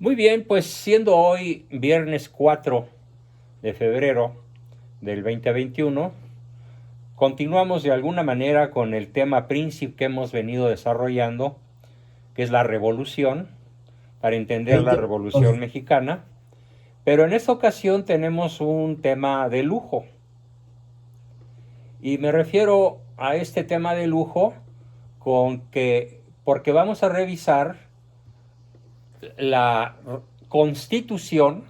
Muy bien, pues siendo hoy viernes 4 de febrero del 2021, continuamos de alguna manera con el tema príncipe que hemos venido desarrollando, que es la revolución, para entender la 20. revolución mexicana. Pero en esta ocasión tenemos un tema de lujo. Y me refiero a este tema de lujo porque vamos a revisar la Constitución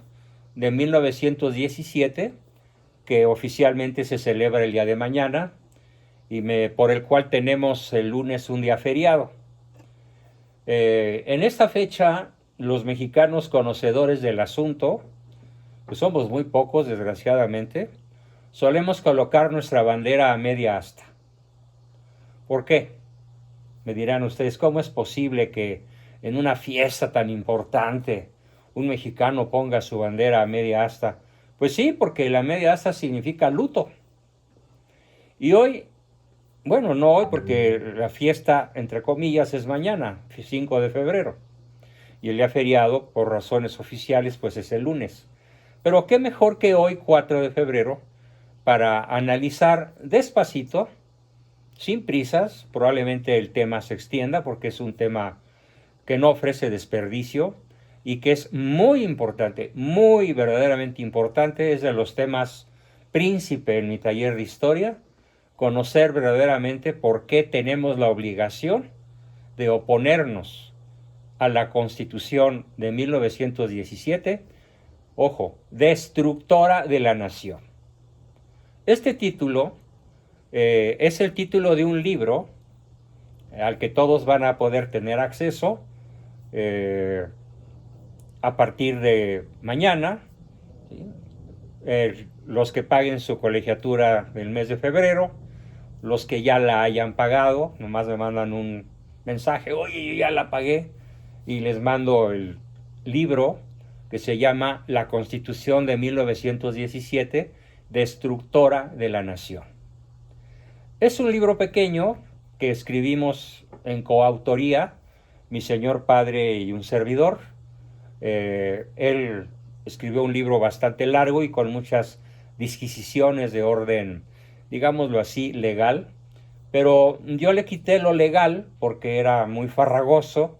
de 1917, que oficialmente se celebra el día de mañana por el cual tenemos el lunes un día feriado. En esta fecha, los mexicanos conocedores del asunto, que somos muy pocos desgraciadamente, solemos colocar nuestra bandera a media asta. ¿Por qué? Me dirán ustedes, ¿cómo es posible que en una fiesta tan importante un mexicano ponga su bandera a media asta? Pues sí, porque la media asta significa luto. Y hoy, bueno, no hoy porque la fiesta, entre comillas, es mañana, 5 de febrero. Y el día feriado, por razones oficiales, pues es el lunes. Pero qué mejor que hoy, 4 de febrero, para analizar despacito, sin prisas. Probablemente el tema se extienda porque es un tema que no ofrece desperdicio y que es muy importante, muy verdaderamente importante. Es de los temas príncipe en mi taller de historia, conocer verdaderamente por qué tenemos la obligación de oponernos a la Constitución de 1917, ojo, destructora de la nación. Este título es el título de un libro al que todos van a poder tener acceso eh, a partir de mañana. ¿Sí? Los que paguen su colegiatura del mes de febrero, los que ya la hayan pagado, nomás me mandan un mensaje, oye, yo ya la pagué, y les mando el libro que se llama La Constitución de 1917, Destructora de la Nación. Es un libro pequeño que escribimos en coautoría, mi señor padre y un servidor. Él escribió un libro bastante largo y con muchas disquisiciones de orden, digámoslo así, legal, pero yo le quité lo legal porque era muy farragoso,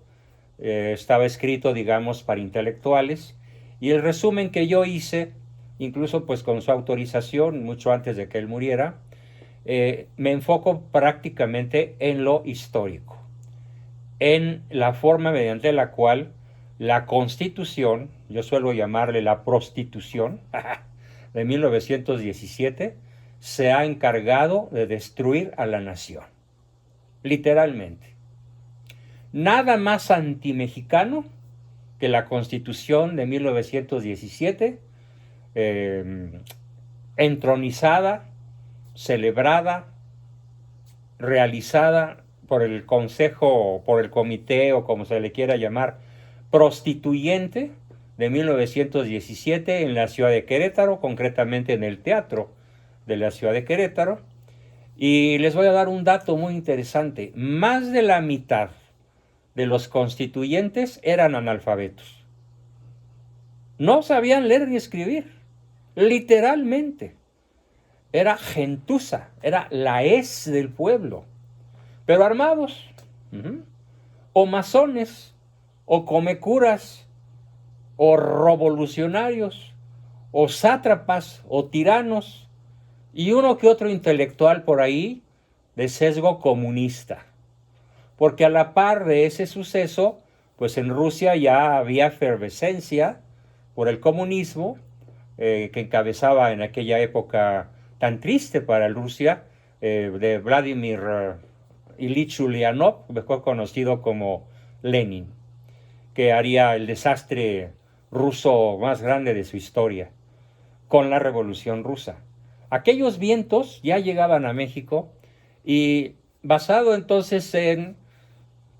estaba escrito, digamos, para intelectuales, y el resumen que yo hice, incluso pues con su autorización, mucho antes de que él muriera, me enfoco prácticamente en lo histórico, en la forma mediante la cual la Constitución, yo suelo llamarle la prostitución, de 1917, se ha encargado de destruir a la nación. Literalmente. Nada más antimexicano que la Constitución de 1917, eh, entronizada, celebrada, realizada por el consejo, por el comité o como se le quiera llamar, prostituyente de 1917 en la ciudad de Querétaro, concretamente en el teatro de la ciudad de Querétaro. Y les voy a dar un dato muy interesante. Más de la mitad de los constituyentes eran analfabetos. No sabían leer ni escribir. Literalmente. Era gentuza, era la del pueblo. Pero armados. O masones, o comecuras, o revolucionarios, o sátrapas, o tiranos, y uno que otro intelectual por ahí de sesgo comunista. Porque a la par de ese suceso, pues en Rusia ya había efervescencia por el comunismo, que encabezaba en aquella época tan triste para Rusia, de Vladimir Ilich Ulyanov, mejor conocido como Lenin, que haría el desastre ruso más grande de su historia, con la Revolución Rusa. Aquellos vientos ya llegaban a México y basado entonces en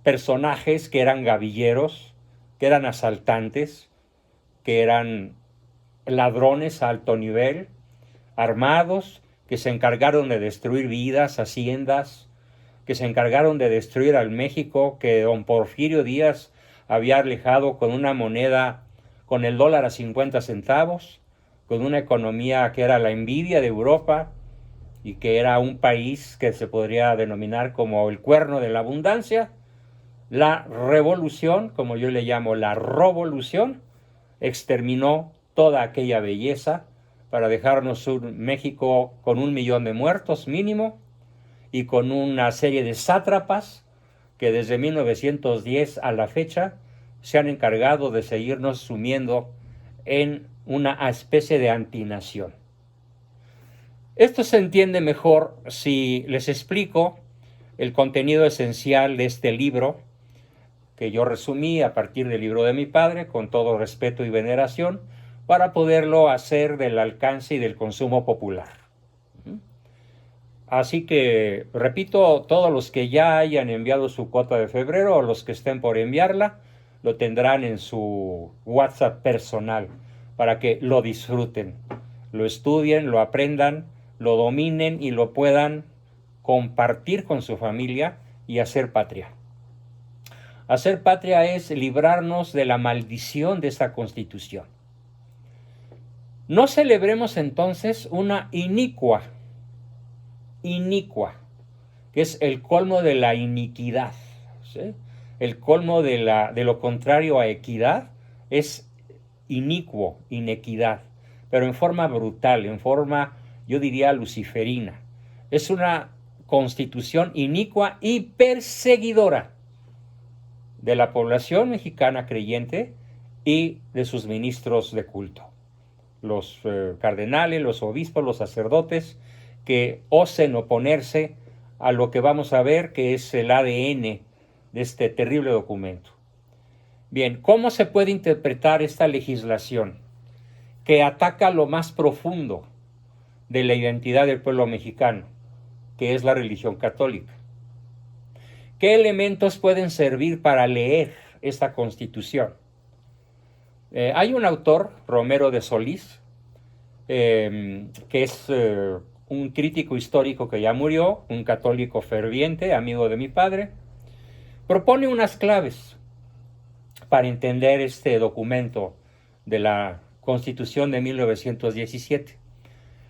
personajes que eran gavilleros, que eran asaltantes, que eran ladrones a alto nivel, armados, que se encargaron de destruir vidas, haciendas, que se encargaron de destruir al México que don Porfirio Díaz había alejado con una moneda, con el dólar a 50 centavos, con una economía que era la envidia de Europa y que era un país que se podría denominar como el cuerno de la abundancia. La revolución, como yo le llamo la revolución, exterminó toda aquella belleza para dejarnos un México con 1 millón de muertos mínimo y con una serie de sátrapas que desde 1910 a la fecha se han encargado de seguirnos sumiendo en una especie de antinación. Esto se entiende mejor si les explico el contenido esencial de este libro, que yo resumí a partir del libro de mi padre, con todo respeto y veneración, para poderlo hacer del alcance y del consumo popular. Así que, repito, todos los que ya hayan enviado su cuota de febrero o los que estén por enviarla, lo tendrán en su WhatsApp personal para que lo disfruten, lo estudien, lo aprendan, lo dominen y lo puedan compartir con su familia y hacer patria. Hacer patria es librarnos de la maldición de esta Constitución. No celebremos entonces una inicua, que es el colmo de la iniquidad, ¿sí? El colmo de lo contrario a equidad es inicuo, inequidad, pero en forma brutal, en forma, yo diría, luciferina. Es una constitución inicua y perseguidora de la población mexicana creyente y de sus ministros de culto, los cardenales, los obispos, los sacerdotes, que osen oponerse a lo que vamos a ver que es el ADN de este terrible documento. Bien, ¿cómo se puede interpretar esta legislación que ataca lo más profundo de la identidad del pueblo mexicano, que es la religión católica? ¿Qué elementos pueden servir para leer esta Constitución? Hay un autor, Romero de Solís, que es un crítico histórico que ya murió, un católico ferviente, amigo de mi padre, propone unas claves para entender este documento de la Constitución de 1917.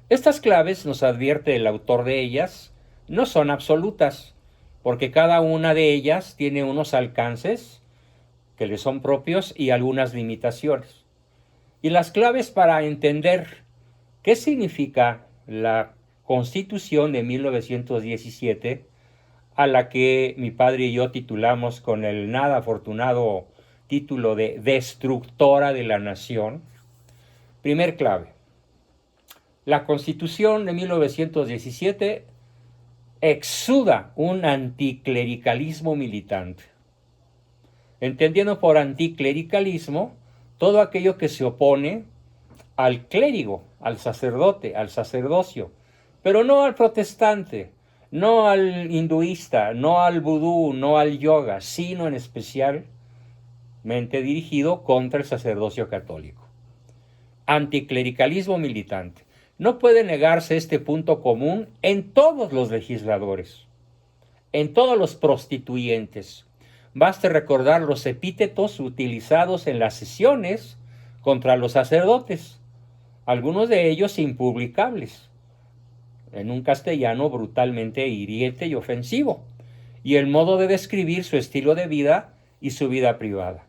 Estas claves, nos advierte el autor de ellas, no son absolutas, porque cada una de ellas tiene unos alcances que le son propios y algunas limitaciones. Y las claves para entender qué significa la Constitución de 1917, a la que mi padre y yo titulamos con el nada afortunado título de Destructora de la Nación. Primer clave: la Constitución de 1917 exuda un anticlericalismo militante. Entendiendo por anticlericalismo todo aquello que se opone al clérigo, al sacerdote, al sacerdocio, pero no al protestante, no al hinduista, no al vudú, no al yoga, sino en especialmente dirigido contra el sacerdocio católico. Anticlericalismo militante. No puede negarse este punto común en todos los legisladores, en todos los prostituyentes. Baste recordar los epítetos utilizados en las sesiones contra los sacerdotes, algunos de ellos impublicables, en un castellano brutalmente hiriente y ofensivo, y el modo de describir su estilo de vida y su vida privada.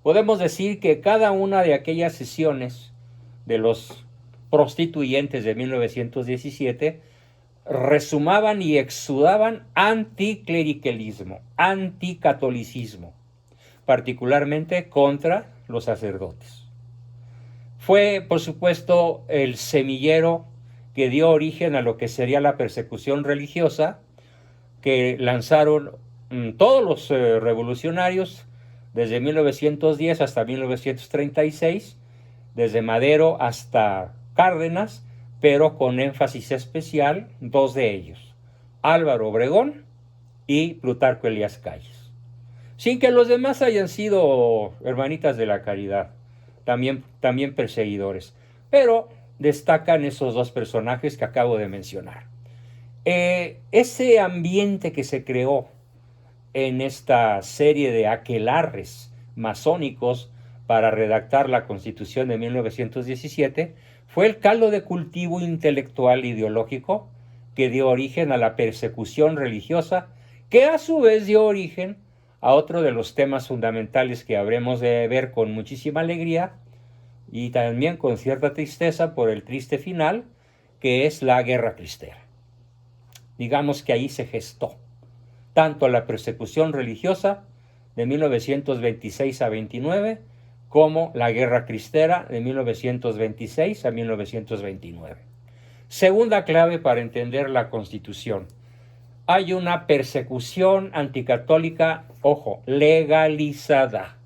Podemos decir que cada una de aquellas sesiones de los prostituyentes de 1917 resumaban y exudaban anticlericalismo, anticatolicismo, particularmente contra los sacerdotes. Fue, por supuesto, el semillero que dio origen a lo que sería la persecución religiosa que lanzaron todos los revolucionarios desde 1910 hasta 1936, desde Madero hasta Cárdenas, pero con énfasis especial dos de ellos, Álvaro Obregón y Plutarco Elías Calles. Sin que los demás hayan sido hermanitas de la caridad, también perseguidores, pero destacan esos dos personajes que acabo de mencionar. Ese ambiente que se creó en esta serie de aquelarres masónicos para redactar la Constitución de 1917, fue el caldo de cultivo intelectual e ideológico que dio origen a la persecución religiosa, que a su vez dio origen a otro de los temas fundamentales que habremos de ver con muchísima alegría y también con cierta tristeza por el triste final, que es la Guerra Cristera. Digamos que ahí se gestó tanto la persecución religiosa de 1926 a 29 como la Guerra Cristera de 1926 a 1929. Segunda clave para entender la Constitución. Hay una persecución anticatólica, ojo, legalizada.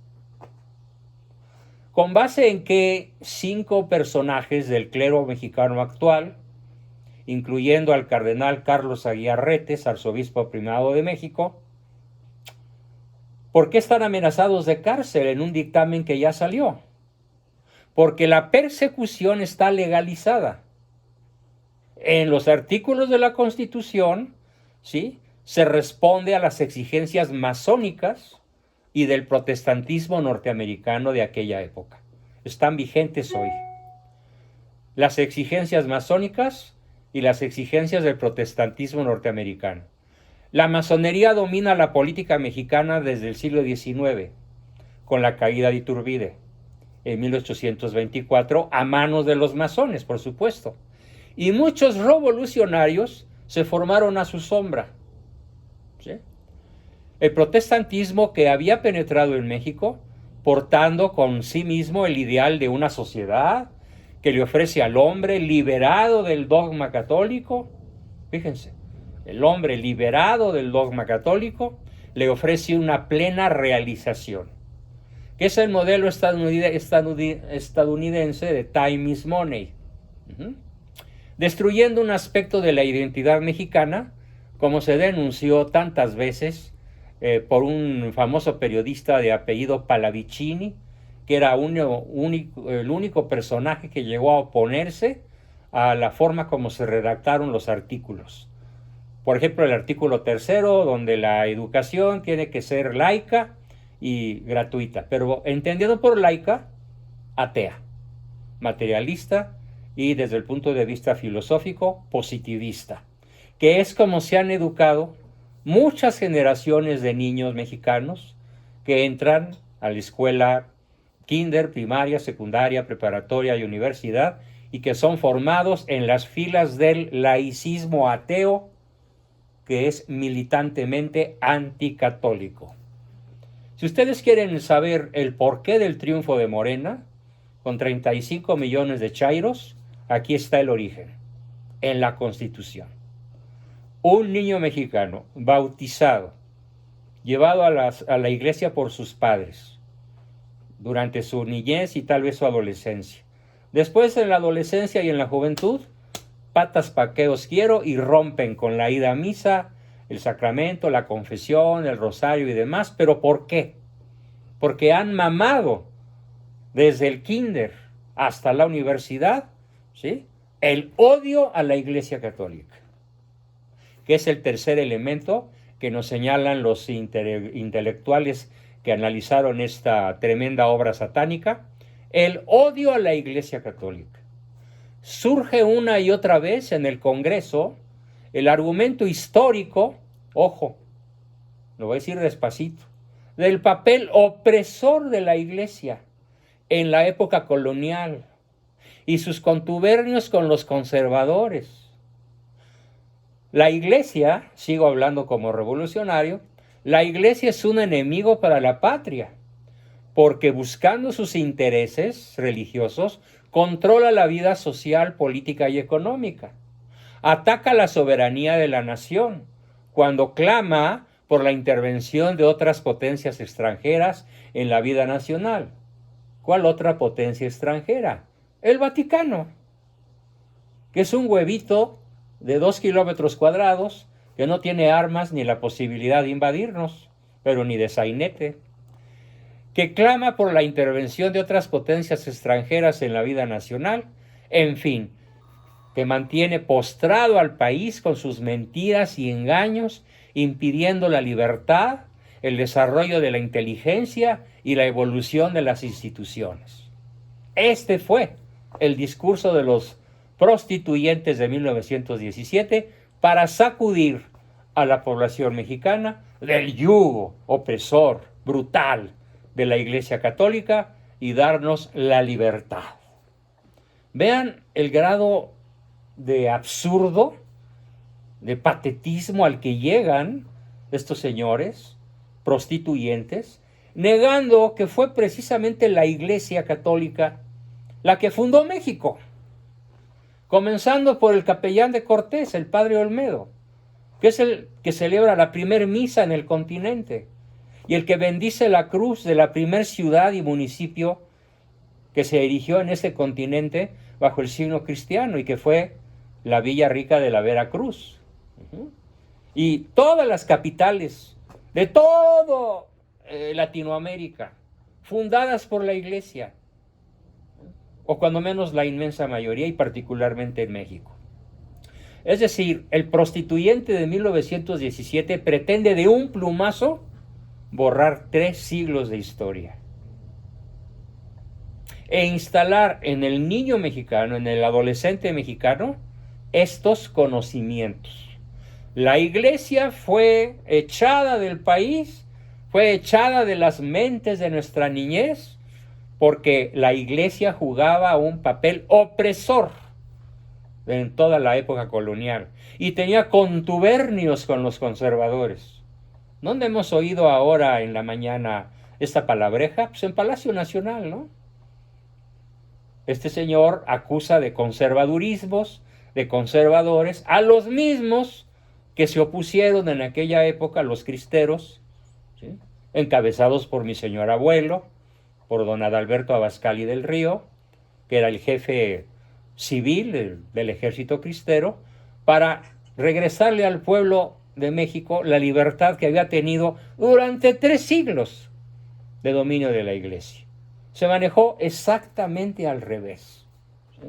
¿Con base en que 5 personajes del clero mexicano actual, incluyendo al cardenal Carlos Aguiar Retes, arzobispo primado de México, por qué están amenazados de cárcel en un dictamen que ya salió? Porque la persecución está legalizada. En los artículos de la Constitución, ¿sí?, se responde a las exigencias masónicas y del protestantismo norteamericano de aquella época. Están vigentes hoy. Las exigencias masónicas y las exigencias del protestantismo norteamericano. La masonería domina la política mexicana desde el siglo XIX, con la caída de Iturbide en 1824, a manos de los masones, por supuesto. Y muchos revolucionarios se formaron a su sombra, ¿sí? El protestantismo, que había penetrado en México, portando con sí mismo el ideal de una sociedad que le ofrece al hombre liberado del dogma católico. Fíjense, el hombre liberado del dogma católico le ofrece una plena realización, que es el modelo estadounidense de time is money, destruyendo un aspecto de la identidad mexicana, como se denunció tantas veces por un famoso periodista de apellido Pallavicini, que era el único personaje que llegó a oponerse a la forma como se redactaron los artículos. Por ejemplo, el artículo 3, donde la educación tiene que ser laica y gratuita, pero entendido por laica, atea, materialista y desde el punto de vista filosófico, positivista, que es como se han educado muchas generaciones de niños mexicanos que entran a la escuela kinder, primaria, secundaria, preparatoria y universidad, y que son formados en las filas del laicismo ateo, que es militantemente anticatólico. Si ustedes quieren saber el porqué del triunfo de Morena, con 35 millones de chairos, aquí está el origen, en la Constitución. Un niño mexicano bautizado, llevado a la iglesia por sus padres, durante su niñez y tal vez su adolescencia. Después, en la adolescencia y en la juventud, patas pa' que os quiero, y rompen con la ida a misa, el sacramento, la confesión, el rosario y demás. ¿Pero por qué? Porque han mamado desde el kinder hasta la universidad, ¿sí?, el odio a la Iglesia Católica, que es el tercer elemento que nos señalan los intelectuales que analizaron esta tremenda obra satánica: el odio a la Iglesia Católica. Surge una y otra vez en el Congreso el argumento histórico, ojo, lo voy a decir despacito, del papel opresor de la Iglesia en la época colonial y sus contubernios con los conservadores. La Iglesia, sigo hablando como revolucionario, la Iglesia es un enemigo para la patria, porque buscando sus intereses religiosos, controla la vida social, política y económica. Ataca la soberanía de la nación cuando clama por la intervención de otras potencias extranjeras en la vida nacional. ¿Cuál otra potencia extranjera? El Vaticano, que es un huevito de 2 kilómetros cuadrados, que no tiene armas ni la posibilidad de invadirnos, pero ni de sainete, que clama por la intervención de otras potencias extranjeras en la vida nacional, en fin, que mantiene postrado al país con sus mentiras y engaños, impidiendo la libertad, el desarrollo de la inteligencia y la evolución de las instituciones. Este fue el discurso de los prostituyentes de 1917 para sacudir a la población mexicana del yugo opresor, brutal de la Iglesia Católica y darnos la libertad. Vean el grado de absurdo, de patetismo al que llegan estos señores prostituyentes, negando que fue precisamente la Iglesia Católica la que fundó México, comenzando por el capellán de Cortés, el padre Olmedo, que es el que celebra la primer misa en el continente y el que bendice la cruz de la primer ciudad y municipio que se erigió en este continente bajo el signo cristiano y que fue la Villa Rica de la Veracruz. Y todas las capitales de todo Latinoamérica, fundadas por la Iglesia, o cuando menos la inmensa mayoría, y particularmente en México. Es decir, el prostituyente de 1917 pretende de un plumazo borrar 3 siglos de historia e instalar en el niño mexicano, en el adolescente mexicano, estos conocimientos. La Iglesia fue echada del país, fue echada de las mentes de nuestra niñez, porque la Iglesia jugaba un papel opresor en toda la época colonial y tenía contubernios con los conservadores. ¿Dónde hemos oído ahora en la mañana esta palabreja? Pues en Palacio Nacional, ¿no? Este señor acusa de conservadurismos, de conservadores, a los mismos que se opusieron en aquella época, los cristeros, ¿sí?, encabezados por mi señor abuelo, por don Adalberto Abascal y del Río, que era el jefe civil del ejército cristero, para regresarle al pueblo de México la libertad que había tenido durante 3 siglos de dominio de la Iglesia. Se manejó exactamente al revés, ¿sí?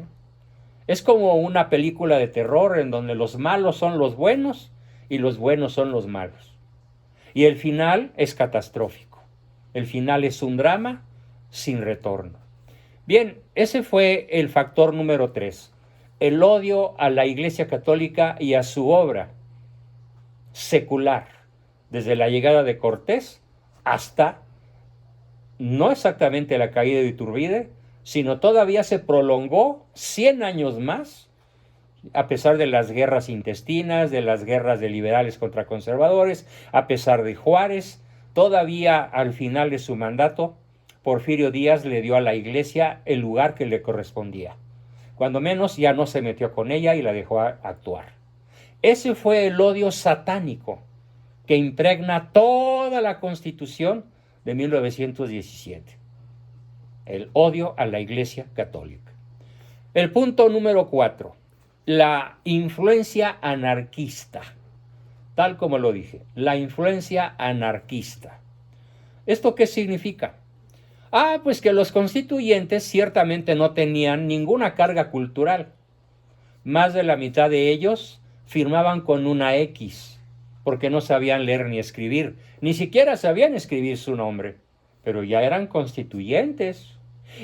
Es como una película de terror en donde los malos son los buenos y los buenos son los malos. Y el final es catastrófico. El final es un drama sin retorno. Bien, ese fue el factor número 3, el odio a la Iglesia Católica y a su obra secular, desde la llegada de Cortés hasta, no exactamente la caída de Iturbide, sino todavía se prolongó 100 años más, a pesar de las guerras intestinas, de las guerras de liberales contra conservadores, a pesar de Juárez, todavía al final de su mandato, Porfirio Díaz le dio a la Iglesia el lugar que le correspondía. Cuando menos ya no se metió con ella y la dejó actuar. Ese fue el odio satánico que impregna toda la Constitución de 1917. El odio a la Iglesia Católica. El punto número 4, la influencia anarquista. Tal como lo dije, la influencia anarquista. ¿Esto qué significa? Pues que los constituyentes ciertamente no tenían ninguna carga cultural. Más de la mitad de ellos firmaban con una X, porque no sabían leer ni escribir, ni siquiera sabían escribir su nombre, pero ya eran constituyentes.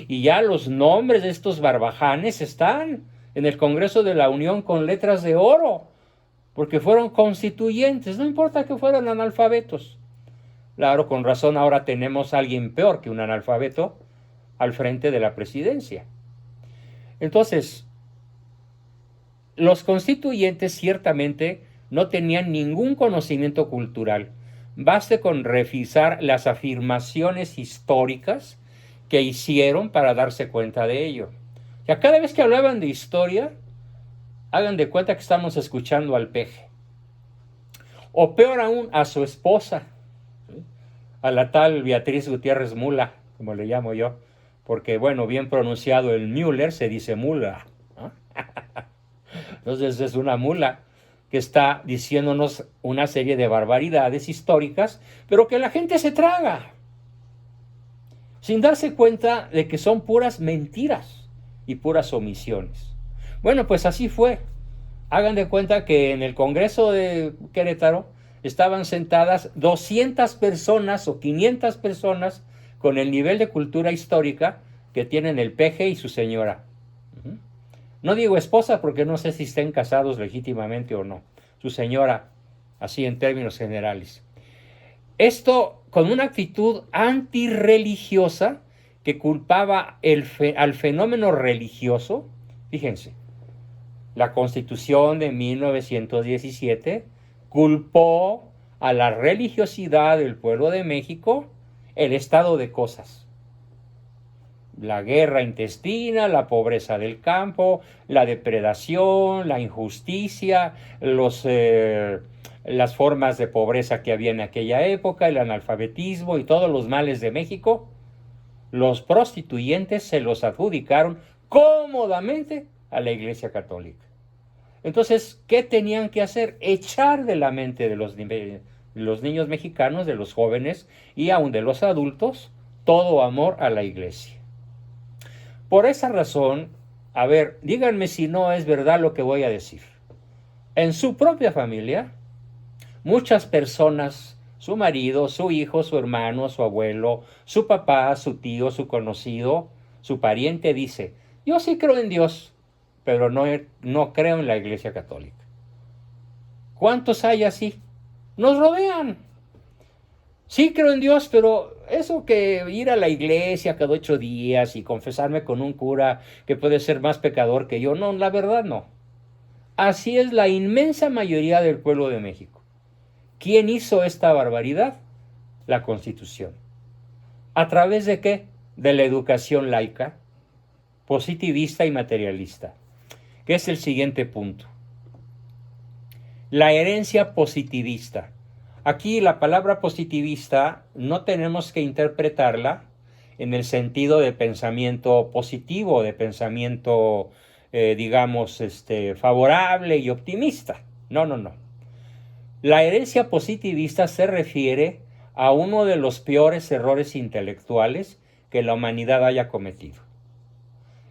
Y ya los nombres de estos barbajanes están en el Congreso de la Unión con letras de oro, porque fueron constituyentes, no importa que fueran analfabetos. Claro, con razón ahora tenemos a alguien peor que un analfabeto al frente de la presidencia. Entonces, los constituyentes ciertamente no tenían ningún conocimiento cultural. Baste con revisar las afirmaciones históricas que hicieron para darse cuenta de ello. O sea, cada vez que hablaban de historia, hagan de cuenta que estamos escuchando al peje. O peor aún, a su esposa, a la tal Beatriz Gutiérrez Mula, como le llamo yo, porque, bueno, bien pronunciado el Müller se dice mula, ¿no? Entonces es una mula que está diciéndonos una serie de barbaridades históricas, pero que la gente se traga, sin darse cuenta de que son puras mentiras y puras omisiones. Bueno, pues así fue. Hagan de cuenta que en el Congreso de Querétaro estaban sentadas 200 personas o 500 personas con el nivel de cultura histórica que tienen el peje y su señora. No digo esposa porque no sé si estén casados legítimamente o no. Su señora, así en términos generales. Esto con una actitud antirreligiosa que culpaba al fenómeno religioso. Fíjense, la Constitución de 1917 culpó a la religiosidad del pueblo de México el estado de cosas. La guerra intestina, la pobreza del campo, la depredación, la injusticia, las formas de pobreza que había en aquella época, el analfabetismo y todos los males de México, los prostituyentes se los adjudicaron cómodamente a la Iglesia Católica. Entonces, ¿qué tenían que hacer? Echar de la mente de los niños mexicanos, de los jóvenes y aún de los adultos, todo amor a la Iglesia. Por esa razón, a ver, díganme si no es verdad lo que voy a decir. En su propia familia, muchas personas, su marido, su hijo, su hermano, su abuelo, su papá, su tío, su conocido, su pariente dice, yo sí creo en Dios, pero no creo en la Iglesia Católica. ¿Cuántos hay así? Nos rodean. Sí creo en Dios, pero eso que ir a la iglesia cada 8 días y confesarme con un cura que puede ser más pecador que yo, no, la verdad no. Así es la inmensa mayoría del pueblo de México. ¿Quién hizo esta barbaridad? La Constitución. ¿A través de qué? De la educación laica, positivista y materialista, que es el siguiente punto. La herencia positivista. Aquí la palabra positivista no tenemos que interpretarla en el sentido de pensamiento positivo, de pensamiento, digamos, favorable y optimista. No, no, no. La herencia positivista se refiere a uno de los peores errores intelectuales que la humanidad haya cometido.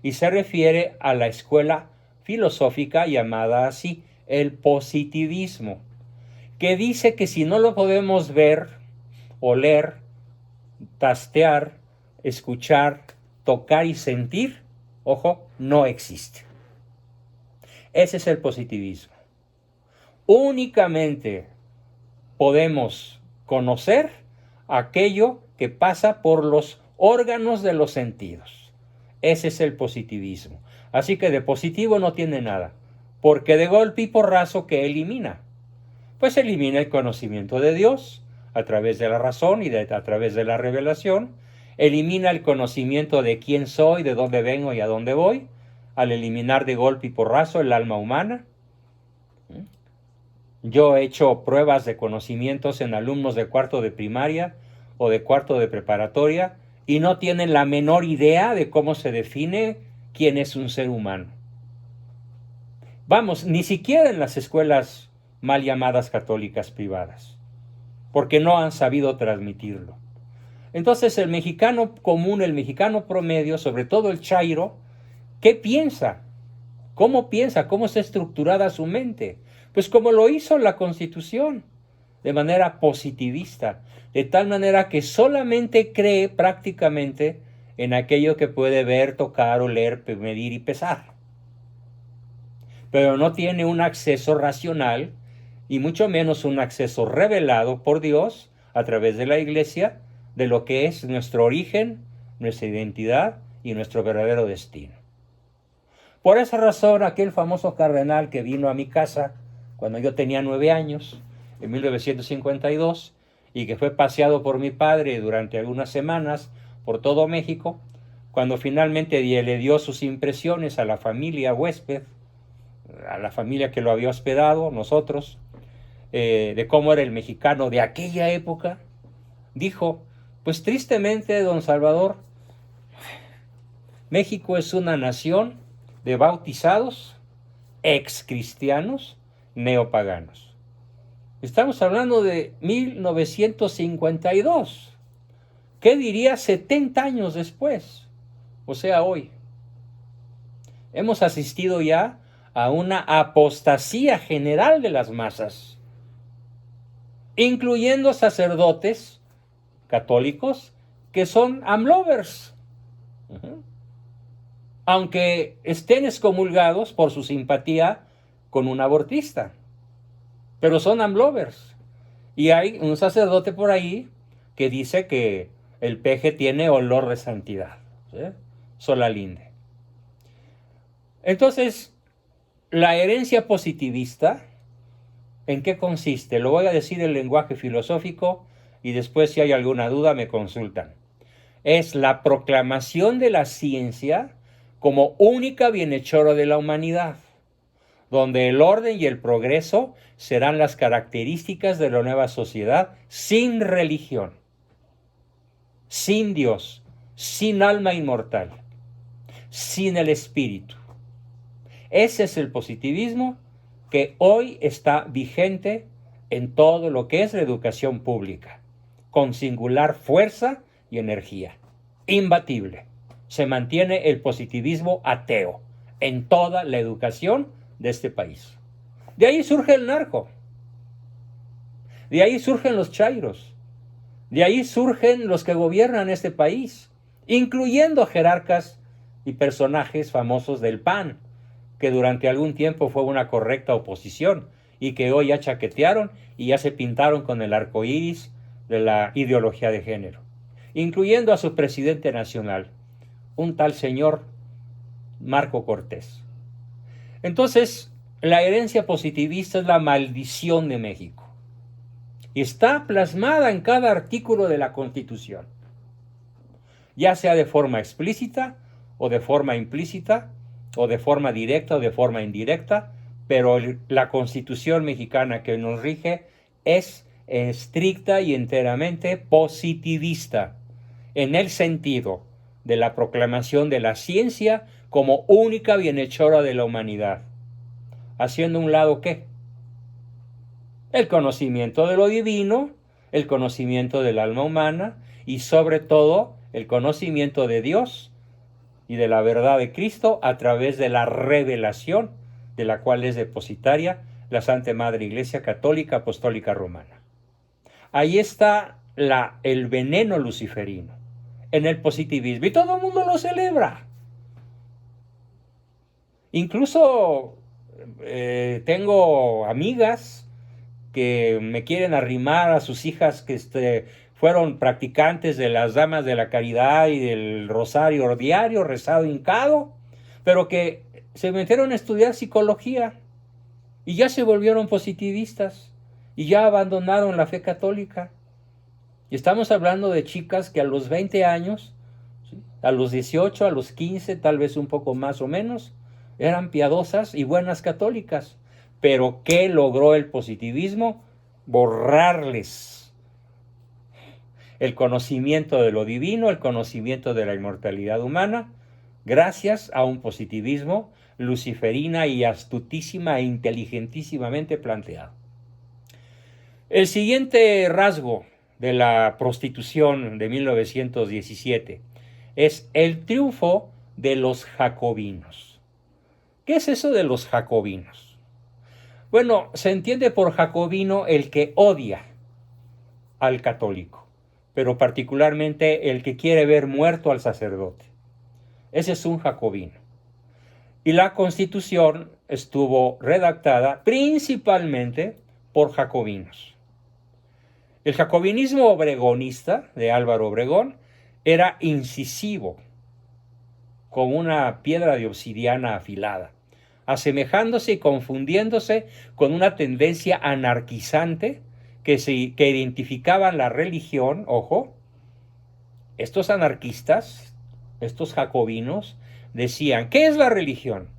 Y se refiere a la escuela filosófica llamada así, el positivismo, que dice que si no lo podemos ver, oler, tastear, escuchar, tocar y sentir, ojo, no existe. Ese es el positivismo. Únicamente podemos conocer aquello que pasa por los órganos de los sentidos. Ese es el positivismo. Así que de positivo no tiene nada, porque de golpe y porrazo, ¿qué elimina? Pues elimina el conocimiento de Dios a través de la razón y a través de la revelación, elimina el conocimiento de quién soy, de dónde vengo y a dónde voy, al eliminar de golpe y porrazo el alma humana. Yo he hecho pruebas de conocimientos en alumnos de cuarto de primaria o de cuarto de preparatoria y no tienen la menor idea de cómo se define quién es un ser humano. Vamos, ni siquiera en las escuelas mal llamadas católicas privadas, porque no han sabido transmitirlo. Entonces el mexicano común, el mexicano promedio, sobre todo el chairo, ¿qué piensa? ¿Cómo piensa? ¿Cómo está estructurada su mente? Pues como lo hizo la Constitución, de manera positivista, de tal manera que solamente cree prácticamente en aquello que puede ver, tocar, oler, medir y pesar. Pero no tiene un acceso racional y mucho menos un acceso revelado por Dios a través de la Iglesia de lo que es nuestro origen, nuestra identidad y nuestro verdadero destino. Por esa razón, aquel famoso cardenal que vino a mi casa cuando yo tenía 9 años, en 1952, y que fue paseado por mi padre durante algunas semanas por todo México, cuando finalmente le dio sus impresiones a la familia huésped, a la familia que lo había hospedado, nosotros, de cómo era el mexicano de aquella época, dijo, pues tristemente, don Salvador, México es una nación de bautizados, ex cristianos, neopaganos. Estamos hablando de 1952. ¿Qué diría 70 años después? O sea, hoy. Hemos asistido ya a una apostasía general de las masas. incluyendo sacerdotes católicos que son amlovers, aunque estén excomulgados por su simpatía con un abortista, pero son amlovers. Y hay un sacerdote por ahí que dice que el peje tiene olor de santidad, ¿sí? Solalinde. Entonces, la herencia positivista, ¿en qué consiste? Lo voy a decir en lenguaje filosófico y después, si hay alguna duda, me consultan. Es la proclamación de la ciencia como única bienhechora de la humanidad, donde el orden y el progreso serán las características de la nueva sociedad sin religión, sin Dios, sin alma inmortal, sin el espíritu. Ese es el positivismo que hoy está vigente en todo lo que es la educación pública, con singular fuerza y energía, imbatible. Se mantiene el positivismo ateo en toda la educación de este país. De ahí surge el narco, de ahí surgen los chairos, de ahí surgen los que gobiernan este país, incluyendo jerarcas y personajes famosos del PAN, que durante algún tiempo fue una correcta oposición y que hoy ya chaquetearon y ya se pintaron con el arco iris de la ideología de género, incluyendo a su presidente nacional, un tal señor Marco Cortés. Entonces, la herencia positivista es la maldición de México y está plasmada en cada artículo de la Constitución, ya sea de forma explícita o de forma implícita, o de forma directa o de forma indirecta, pero la Constitución mexicana que nos rige es estricta y enteramente positivista, en el sentido de la proclamación de la ciencia como única bienhechora de la humanidad, haciendo un lado ¿qué? El conocimiento de lo divino, el conocimiento del alma humana y sobre todo el conocimiento de Dios y de la verdad de Cristo a través de la revelación de la cual es depositaria la Santa Madre Iglesia Católica Apostólica Romana. Ahí está el veneno luciferino, en el positivismo, y todo el mundo lo celebra. Incluso tengo amigas que me quieren arrimar a sus hijas que fueron practicantes de las damas de la caridad y del rosario diario, rezado hincado, pero que se metieron a estudiar psicología y ya se volvieron positivistas y ya abandonaron la fe católica. Y estamos hablando de chicas que a los 20 años, ¿sí?, a los 18, a los 15, tal vez un poco más o menos, eran piadosas y buenas católicas. Pero ¿qué logró el positivismo? Borrarles el conocimiento de lo divino, el conocimiento de la inmortalidad humana, gracias a un positivismo luciferina y astutísima e inteligentísimamente planteado. El siguiente rasgo de la prostitución de 1917 es el triunfo de los jacobinos. ¿Qué es eso de los jacobinos? Bueno, se entiende por jacobino el que odia al católico, pero particularmente el que quiere ver muerto al sacerdote. Ese es un jacobino. Y la Constitución estuvo redactada principalmente por jacobinos. El jacobinismo obregonista de Álvaro Obregón era incisivo, como una piedra de obsidiana afilada, asemejándose y confundiéndose con una tendencia anarquizante que identificaban la religión. Ojo, estos anarquistas, estos jacobinos, decían, ¿qué es la religión?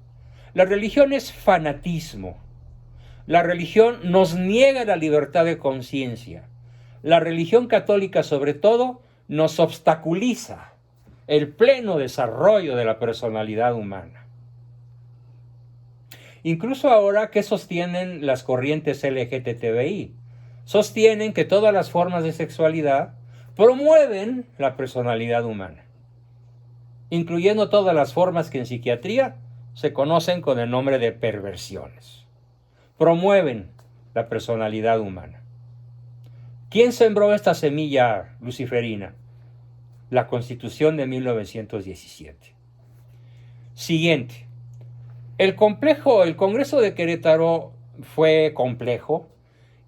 La religión es fanatismo. La religión nos niega la libertad de conciencia. La religión católica, sobre todo, nos obstaculiza el pleno desarrollo de la personalidad humana. Incluso ahora, ¿qué sostienen las corrientes LGTBI? Sostienen que todas las formas de sexualidad promueven la personalidad humana, incluyendo todas las formas que en psiquiatría se conocen con el nombre de perversiones. Promueven la personalidad humana. ¿Quién sembró esta semilla luciferina? La Constitución de 1917. Siguiente. El Congreso de Querétaro fue complejo.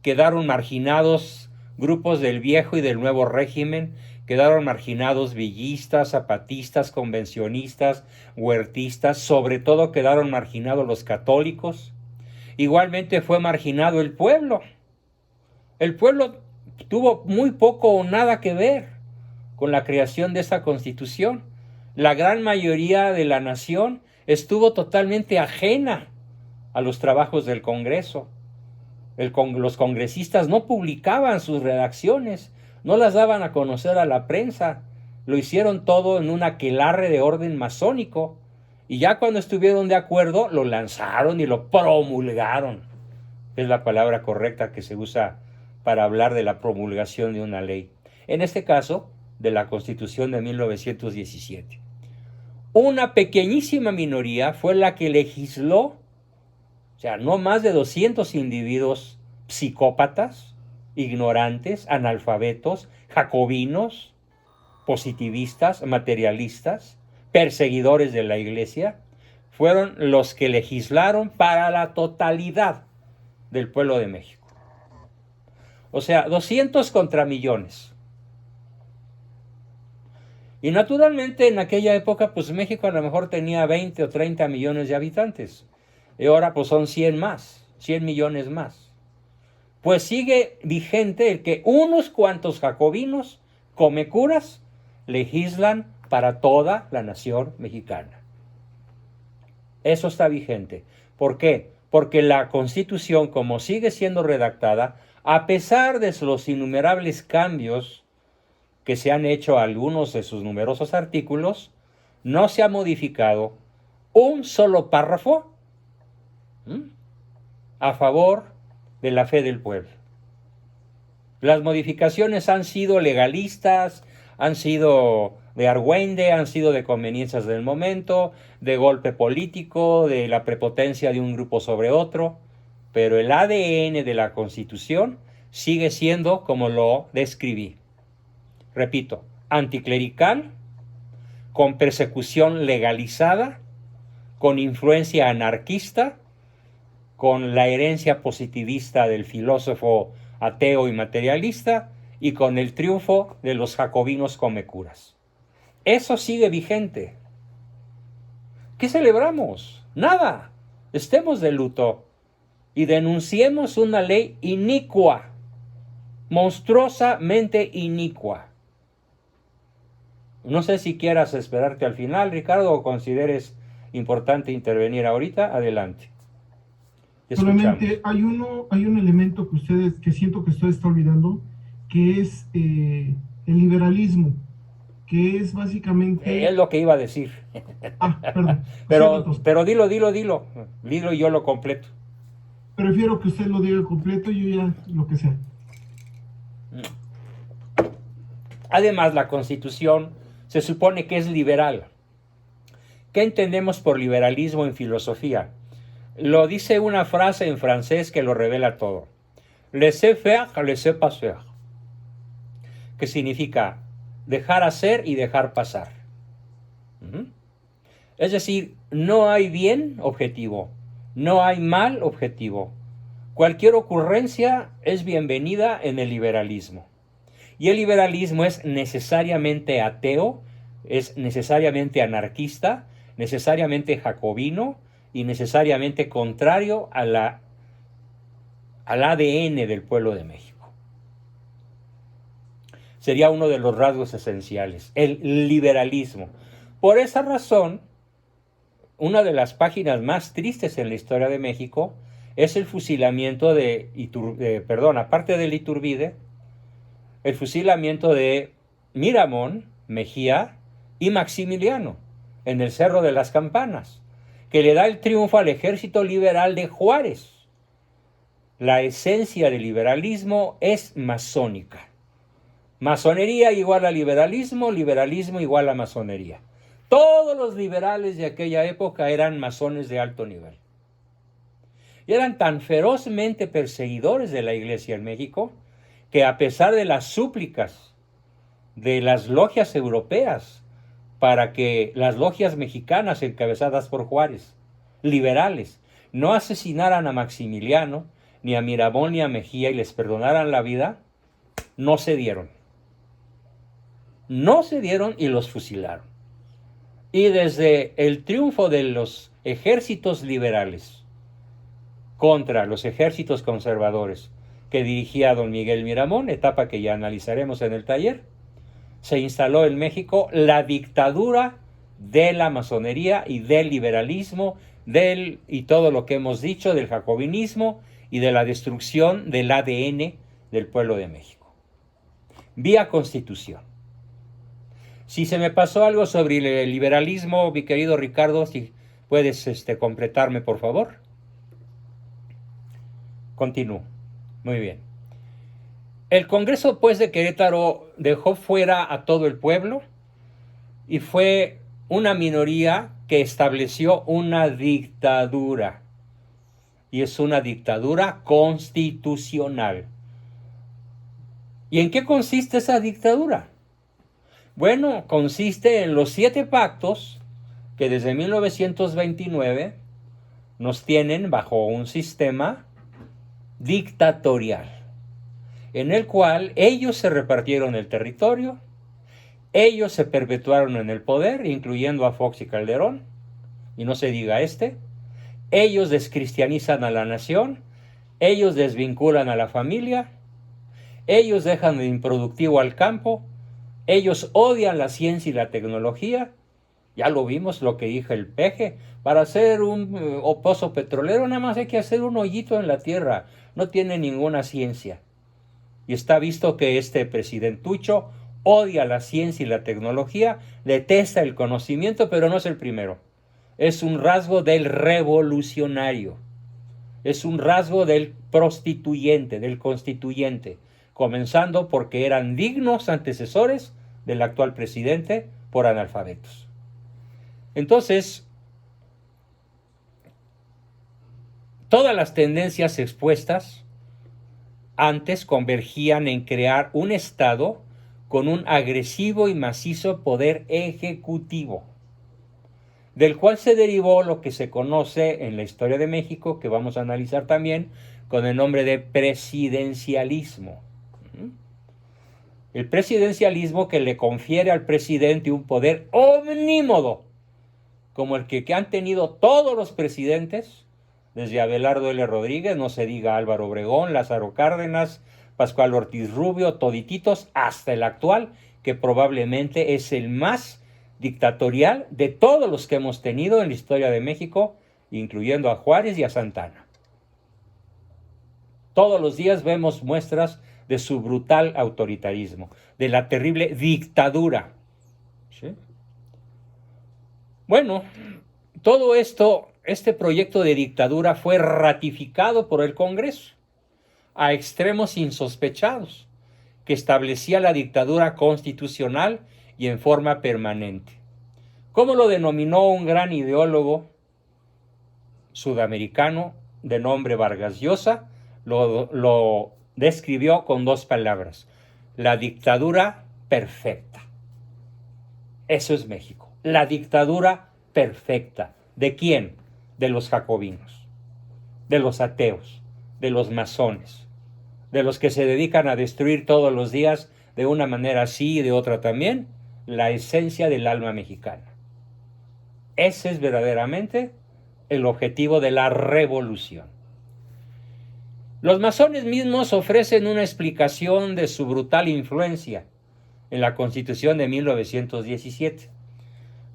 Quedaron marginados grupos del viejo y del nuevo régimen, quedaron marginados villistas, zapatistas, convencionistas, huertistas, sobre todo quedaron marginados los católicos. Igualmente fue marginado el pueblo. El pueblo tuvo muy poco o nada que ver con la creación de esta Constitución. La gran mayoría de la nación estuvo totalmente ajena a los trabajos del Congreso. Los congresistas no publicaban sus redacciones, no las daban a conocer a la prensa, lo hicieron todo en un aquelarre de orden masónico, y ya cuando estuvieron de acuerdo lo lanzaron y lo promulgaron. Es la palabra correcta que se usa para hablar de la promulgación de una ley. En este caso, de la Constitución de 1917. Una pequeñísima minoría fue la que legisló, o sea, no más de 200 individuos psicópatas, ignorantes, analfabetos, jacobinos, positivistas, materialistas, perseguidores de la iglesia, fueron los que legislaron para la totalidad del pueblo de México. O sea, 200 contra millones. Y naturalmente en aquella época, pues México a lo mejor tenía 20 o 30 millones de habitantes. Y ahora pues son 100 más, 100 millones más. Pues sigue vigente el que unos cuantos jacobinos, comecuras, legislan para toda la nación mexicana. Eso está vigente. ¿Por qué? Porque la Constitución, como sigue siendo redactada, a pesar de los innumerables cambios que se han hecho a algunos de sus numerosos artículos, no se ha modificado un solo párrafo a favor de la fe del pueblo. Las modificaciones han sido legalistas, han sido de argüende, han sido de conveniencias del momento, de golpe político, de la prepotencia de un grupo sobre otro, pero el ADN de la Constitución sigue siendo como lo describí. Repito, anticlerical, con persecución legalizada, con influencia anarquista, con la herencia positivista del filósofo ateo y materialista, y con el triunfo de los jacobinos comecuras. Eso sigue vigente. ¿Qué celebramos? Nada. Estemos de luto y denunciemos una ley inicua, monstruosamente inicua. No sé si quieras esperarte al final, Ricardo, o consideres importante intervenir ahorita. Adelante. Solamente hay un elemento que siento que usted está olvidando, que es el liberalismo, que es básicamente... Es lo que iba a decir. Perdón. pero dilo. Dilo y yo lo completo. Prefiero que usted lo diga completo y yo ya lo que sea. Además, la Constitución se supone que es liberal. ¿Qué entendemos por liberalismo en filosofía? Lo dice una frase en francés que lo revela todo. Laissez-faire, laissez-passer. Que significa dejar hacer y dejar pasar. Es decir, no hay bien objetivo, no hay mal objetivo. Cualquier ocurrencia es bienvenida en el liberalismo. Y el liberalismo es necesariamente ateo, es necesariamente anarquista, necesariamente jacobino y necesariamente contrario al ADN del pueblo de México. Sería uno de los rasgos esenciales, el liberalismo. Por esa razón, una de las páginas más tristes en la historia de México es el fusilamiento aparte del Iturbide, el fusilamiento de Miramón, Mejía y Maximiliano en el Cerro de las Campanas, que le da el triunfo al ejército liberal de Juárez. La esencia del liberalismo es masónica. Masonería igual a liberalismo, liberalismo igual a masonería. Todos los liberales de aquella época eran masones de alto nivel. Y eran tan ferozmente perseguidores de la iglesia en México que a pesar de las súplicas de las logias europeas para que las logias mexicanas encabezadas por Juárez, liberales, no asesinaran a Maximiliano, ni a Miramón, ni a Mejía y les perdonaran la vida, no cedieron. No cedieron y los fusilaron. Y desde el triunfo de los ejércitos liberales contra los ejércitos conservadores que dirigía don Miguel Miramón, etapa que ya analizaremos en el taller, se instaló en México la dictadura de la masonería y del liberalismo, y todo lo que hemos dicho, del jacobinismo y de la destrucción del ADN del pueblo de México. Vía Constitución. Si se me pasó algo sobre el liberalismo, mi querido Ricardo, si puedes completarme, por favor. Continúo. Muy bien. El Congreso, pues, de Querétaro dejó fuera a todo el pueblo y fue una minoría que estableció una dictadura. Y es una dictadura constitucional. ¿Y en qué consiste esa dictadura? Bueno, consiste en los 7 pactos que desde 1929 nos tienen bajo un sistema dictatorial, en el cual ellos se repartieron el territorio, ellos se perpetuaron en el poder, incluyendo a Fox y Calderón, y no se diga ellos descristianizan a la nación, ellos desvinculan a la familia, ellos dejan de improductivo al campo, ellos odian la ciencia y la tecnología. Ya lo vimos lo que dijo el Peje, para hacer un pozo petrolero nada más hay que hacer un hoyito en la tierra, no tiene ninguna ciencia. Y está visto que este presidentucho odia la ciencia y la tecnología, detesta el conocimiento, pero no es el primero. Es un rasgo del revolucionario, es un rasgo del prostituyente, del constituyente, comenzando porque eran dignos antecesores del actual presidente por analfabetos. Entonces, todas las tendencias expuestas antes convergían en crear un Estado con un agresivo y macizo poder ejecutivo, del cual se derivó lo que se conoce en la historia de México, que vamos a analizar también, con el nombre de presidencialismo. El presidencialismo que le confiere al presidente un poder omnímodo, como el que han tenido todos los presidentes, desde Abelardo L. Rodríguez, no se diga Álvaro Obregón, Lázaro Cárdenas, Pascual Ortiz Rubio, todititos, hasta el actual, que probablemente es el más dictatorial de todos los que hemos tenido en la historia de México, incluyendo a Juárez y a Santana. Todos los días vemos muestras de su brutal autoritarismo, de la terrible dictadura. ¿Sí? Bueno, todo esto, este proyecto de dictadura fue ratificado por el Congreso a extremos insospechados, que establecía la dictadura constitucional y en forma permanente. ¿Cómo lo denominó un gran ideólogo sudamericano de nombre Vargas Llosa? Lo describió con 2 palabras: la dictadura perfecta. Eso es México, la dictadura perfecta. ¿De quién? De los jacobinos, de los ateos, de los masones, de los que se dedican a destruir todos los días, de una manera así y de otra también, la esencia del alma mexicana. Ese es verdaderamente el objetivo de la revolución. Los masones mismos ofrecen una explicación de su brutal influencia en la Constitución de 1917. Es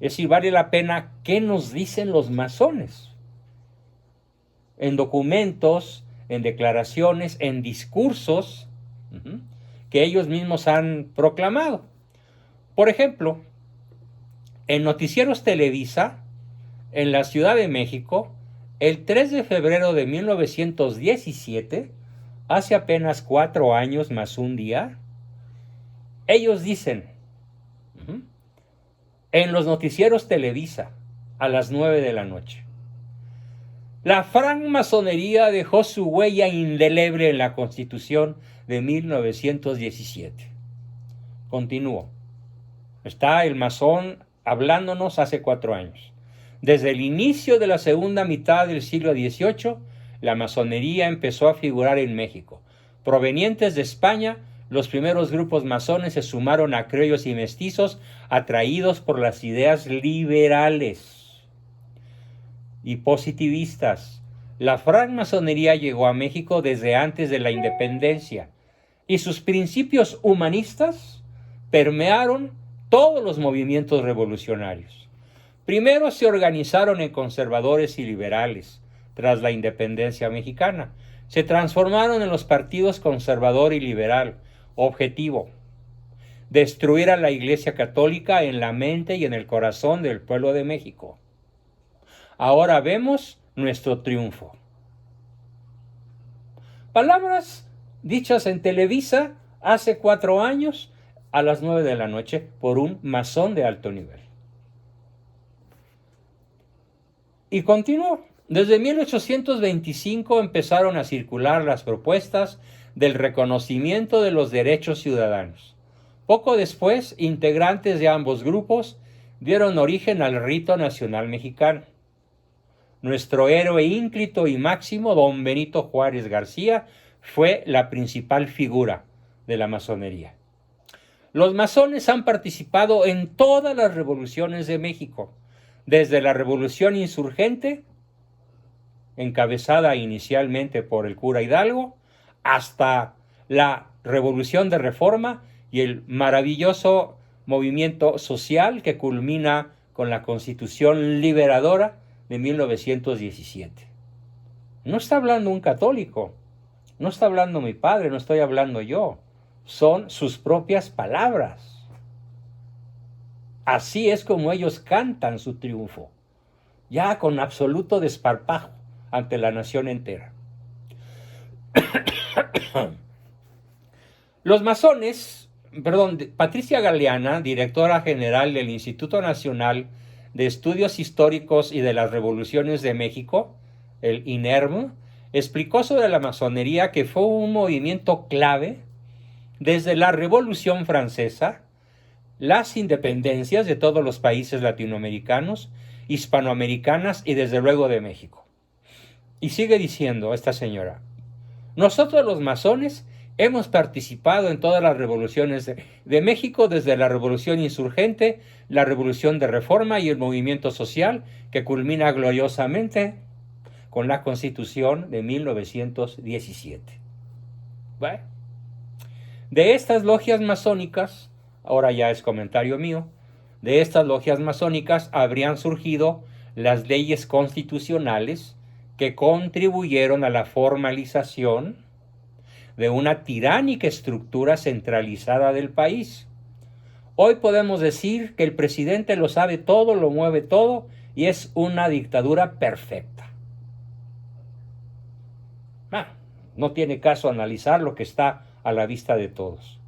decir, vale la pena qué nos dicen los masones en documentos, en declaraciones, en discursos que ellos mismos han proclamado. Por ejemplo, en Noticieros Televisa, en la Ciudad de México, el 3 de febrero de 1917, hace apenas 4 años más un día, ellos dicen, en los Noticieros Televisa, a las 9 de la noche, La francmasonería dejó su huella indeleble en la Constitución de 1917. Continúo. Está el masón hablándonos hace 4 años. Desde el inicio de la segunda mitad del siglo XVIII, la masonería empezó a figurar en México. Provenientes de España, los primeros grupos masones se sumaron a criollos y mestizos atraídos por las ideas liberales y positivistas. La francmasonería llegó a México desde antes de la independencia y sus principios humanistas permearon todos los movimientos revolucionarios. Primero se organizaron en conservadores y liberales tras la independencia mexicana. Se transformaron en los partidos conservador y liberal. Objetivo: destruir a la Iglesia Católica en la mente y en el corazón del pueblo de México. Ahora vemos nuestro triunfo. Palabras dichas en Televisa hace 4 años a las 9 de la noche por un masón de alto nivel. Y continuó. Desde 1825 empezaron a circular las propuestas del reconocimiento de los derechos ciudadanos. Poco después, integrantes de ambos grupos dieron origen al rito nacional mexicano. Nuestro héroe ínclito y máximo, don Benito Juárez García, fue la principal figura de la masonería. Los masones han participado en todas las revoluciones de México, desde la Revolución Insurgente, encabezada inicialmente por el cura Hidalgo, hasta la Revolución de Reforma y el maravilloso movimiento social que culmina con la Constitución Liberadora de 1917. No está hablando un católico, no está hablando mi padre, no estoy hablando yo. Son sus propias palabras. Así es como ellos cantan su triunfo, ya con absoluto desparpajo ante la nación entera. Los masones, Patricia Galeana, directora general del Instituto Nacional de Estudios Históricos y de las Revoluciones de México, el INERM, explicó sobre la masonería que fue un movimiento clave desde la Revolución Francesa, las independencias de todos los países latinoamericanos, hispanoamericanas y desde luego de México. Y sigue diciendo esta señora: nosotros los masones hemos participado en todas las revoluciones de México, desde la Revolución Insurgente, la Revolución de Reforma y el movimiento social que culmina gloriosamente con la Constitución de 1917. ¿Vale? De estas logias masónicas, ahora ya es comentario mío, de estas logias masónicas habrían surgido las leyes constitucionales que contribuyeron a la formalización de una tiránica estructura centralizada del país. Hoy podemos decir que el presidente lo sabe todo, lo mueve todo y es una dictadura perfecta. No tiene caso analizar lo que está a la vista de todos.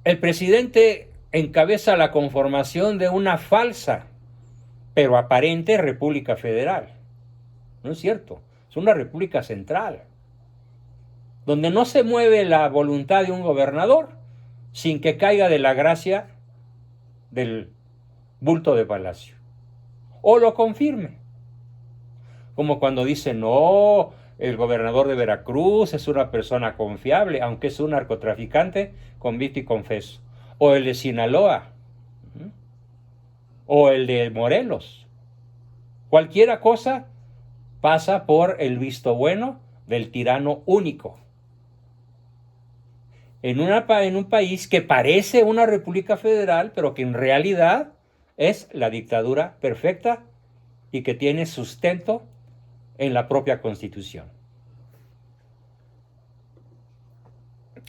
El presidente encabeza la conformación de una falsa, pero aparente república federal. No es cierto, es una república central, donde no se mueve la voluntad de un gobernador sin que caiga de la gracia del bulto de palacio, o lo confirme. Como cuando dicen, no, el gobernador de Veracruz es una persona confiable, aunque es un narcotraficante convicto y confeso. O el de Sinaloa, o el de Morelos. Cualquiera cosa pasa por el visto bueno del tirano único. En un país que parece una república federal, pero que en realidad es la dictadura perfecta y que tiene sustento en la propia Constitución.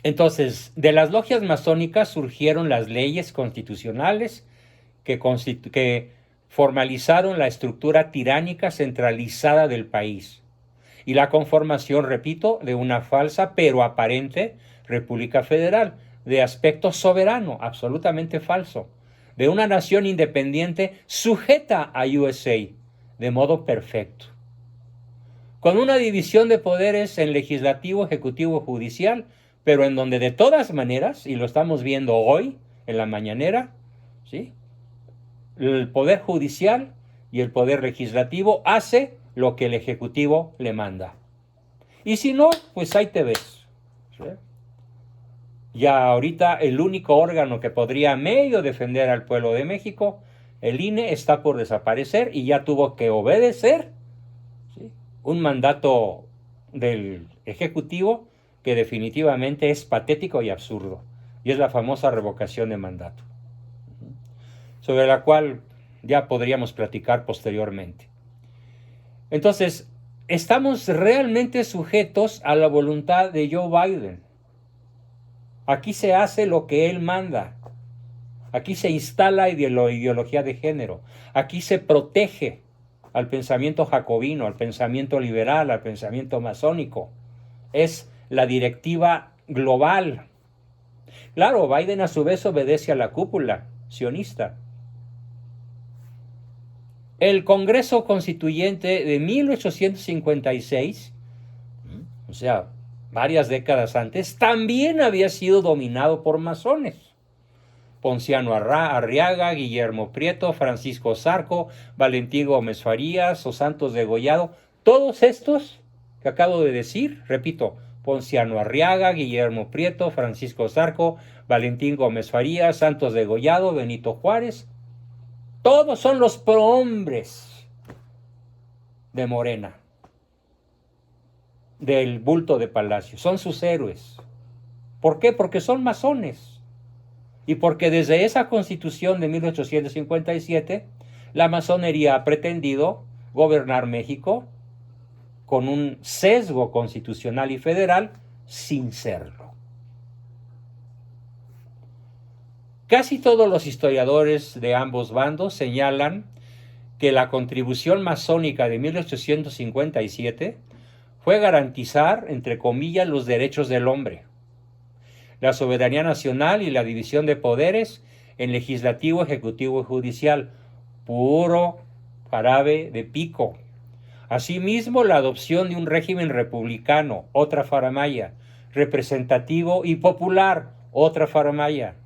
Entonces, de las logias masónicas surgieron las leyes constitucionales que formalizaron la estructura tiránica centralizada del país y la conformación, repito, de una falsa pero aparente república federal, de aspecto soberano, absolutamente falso, de una nación independiente sujeta a USA, de modo perfecto, con una división de poderes en legislativo, ejecutivo, judicial, pero en donde de todas maneras, y lo estamos viendo hoy en la mañanera, ¿sí?, el poder judicial y el poder legislativo hace lo que el ejecutivo le manda. Y si no, pues ahí te ves, ¿sí? Ya ahorita el único órgano que podría medio defender al pueblo de México, el INE, está por desaparecer y ya tuvo que obedecer, ¿sí?, un mandato del Ejecutivo que definitivamente es patético y absurdo, y es la famosa revocación de mandato, sobre la cual ya podríamos platicar posteriormente. Entonces, estamos realmente sujetos a la voluntad de Joe Biden. Aquí se hace lo que él manda. Aquí se instala la ideología de género. Aquí se protege al pensamiento jacobino, al pensamiento liberal, al pensamiento masónico. Es la directiva global. Claro, Biden a su vez obedece a la cúpula sionista. El Congreso Constituyente de 1856, o sea, varias décadas antes, también había sido dominado por masones. Ponciano Arriaga, Guillermo Prieto, Francisco Zarco, Valentín Gómez Farías o Santos Degollado, todos estos que acabo de decir, repito, Ponciano Arriaga, Guillermo Prieto, Francisco Zarco, Valentín Gómez Farías, Santos Degollado, Benito Juárez, todos son los prohombres de Morena, del bulto de Palacio, son sus héroes. ¿Por qué? Porque son masones. Y porque desde esa Constitución de 1857, la masonería ha pretendido gobernar México con un sesgo constitucional y federal sin serlo. Casi todos los historiadores de ambos bandos señalan que la contribución masónica de 1857 fue garantizar, entre comillas, los derechos del hombre, la soberanía nacional y la división de poderes en legislativo, ejecutivo y judicial, puro jarabe de pico. Asimismo, la adopción de un régimen republicano, otra faramaya, representativo y popular, otra faramaya.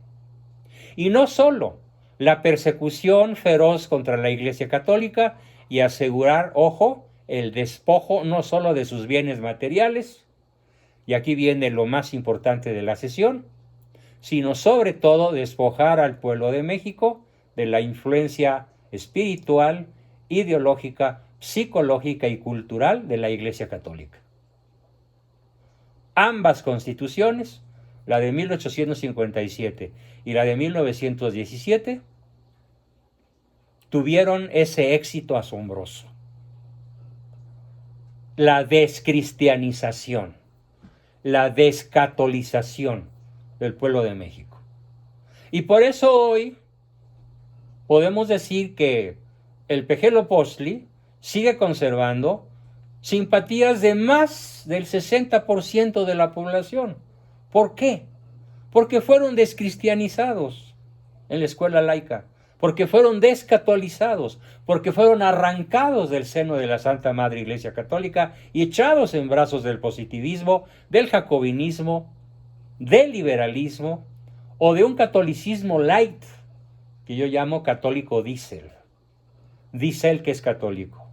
Y no solo la persecución feroz contra la Iglesia Católica y asegurar, ojo, el despojo no solo de sus bienes materiales, y aquí viene lo más importante de la sesión, sino sobre todo despojar al pueblo de México de la influencia espiritual, ideológica, psicológica y cultural de la Iglesia Católica. Ambas constituciones, la de 1857 y la de 1917, tuvieron ese éxito asombroso: la descristianización, la descatolización del pueblo de México. Y por eso hoy podemos decir que el Pejelo-Postli sigue conservando simpatías de más del 60% de la población. ¿Por qué? Porque fueron descristianizados en la escuela laica, porque fueron descatolizados, porque fueron arrancados del seno de la Santa Madre Iglesia Católica y echados en brazos del positivismo, del jacobinismo, del liberalismo o de un catolicismo light, que yo llamo católico diésel. Diésel que es católico.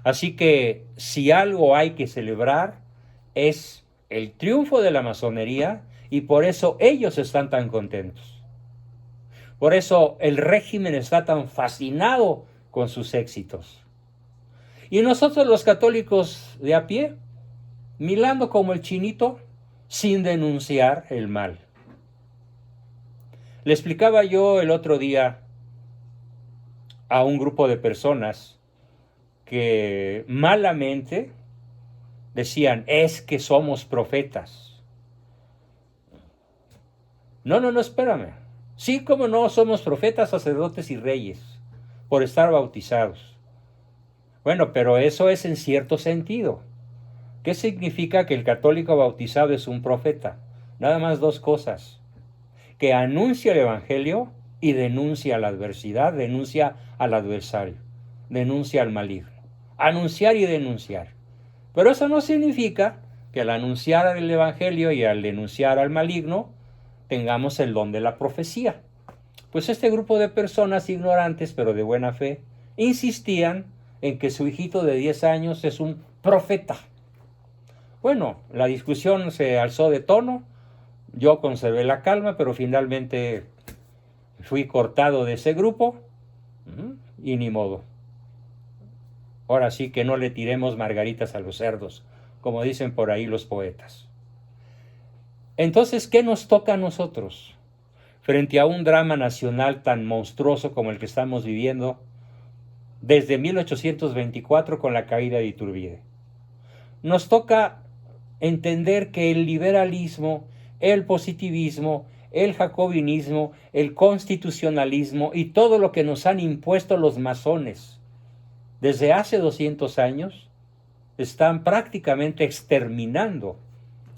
Así que si algo hay que celebrar es el triunfo de la masonería, y por eso ellos están tan contentos. Por eso el régimen está tan fascinado con sus éxitos. Y nosotros los católicos de a pie, milando como el chinito, sin denunciar el mal. Le explicaba yo el otro día a un grupo de personas que malamente decían, es que somos profetas. No, espérame. Sí, como no, somos profetas, sacerdotes y reyes, por estar bautizados. Bueno, pero eso es en cierto sentido. ¿Qué significa que el católico bautizado es un profeta? Nada más dos cosas: que anuncia el evangelio y denuncia la adversidad, denuncia al adversario. denuncia al maligno. Anunciar y denunciar. Pero eso no significa que al anunciar el Evangelio y al denunciar al maligno tengamos el don de la profecía. Pues este grupo de personas ignorantes pero de buena fe insistían en que su hijito de 10 años es un profeta. Bueno, la discusión se alzó de tono, yo conservé la calma, pero finalmente fui cortado de ese grupo y ni modo. Ahora sí que no le tiremos margaritas a los cerdos, como dicen por ahí los poetas. Entonces, ¿qué nos toca a nosotros? Frente a un drama nacional tan monstruoso como el que estamos viviendo desde 1824 con la caída de Iturbide. Nos toca entender que el liberalismo, el positivismo, el jacobinismo, el constitucionalismo y todo lo que nos han impuesto los masones desde hace 200 años están prácticamente exterminando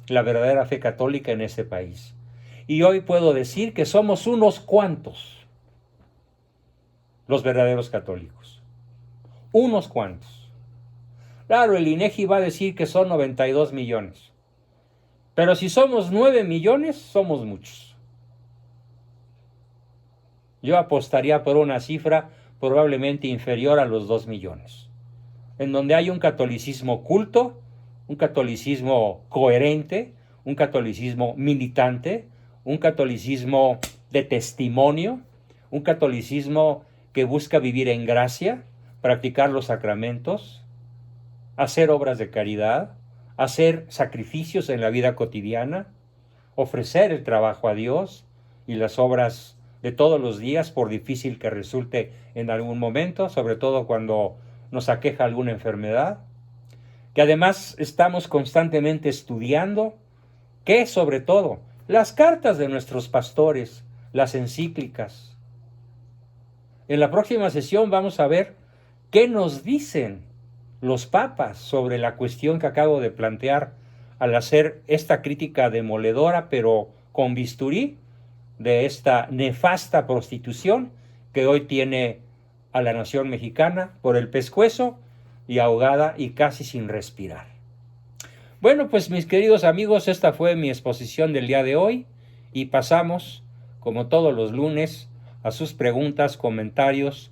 la verdadera fe católica en este país. Y hoy puedo decir que somos unos cuantos los verdaderos católicos. Unos cuantos. Claro, el INEGI va a decir que son 92 millones. Pero si somos 9 millones, somos muchos. Yo apostaría por una cifra probablemente inferior a los 2 millones. En donde hay un catolicismo culto, un catolicismo coherente, un catolicismo militante, un catolicismo de testimonio, un catolicismo que busca vivir en gracia, practicar los sacramentos, hacer obras de caridad, hacer sacrificios en la vida cotidiana, ofrecer el trabajo a Dios y las obras de todos los días, por difícil que resulte en algún momento, sobre todo cuando nos aqueja alguna enfermedad, que además estamos constantemente estudiando, que sobre todo las cartas de nuestros pastores, las encíclicas. En la próxima sesión vamos a ver qué nos dicen los papas sobre la cuestión que acabo de plantear al hacer esta crítica demoledora, pero con bisturí, de esta nefasta prostitución que hoy tiene a la nación mexicana por el pescuezo y ahogada y casi sin respirar. Bueno, pues mis queridos amigos, esta fue mi exposición del día de hoy y pasamos, como todos los lunes, a sus preguntas, comentarios,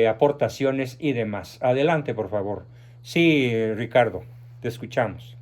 aportaciones y demás. Adelante, por favor. Sí, Ricardo, te escuchamos.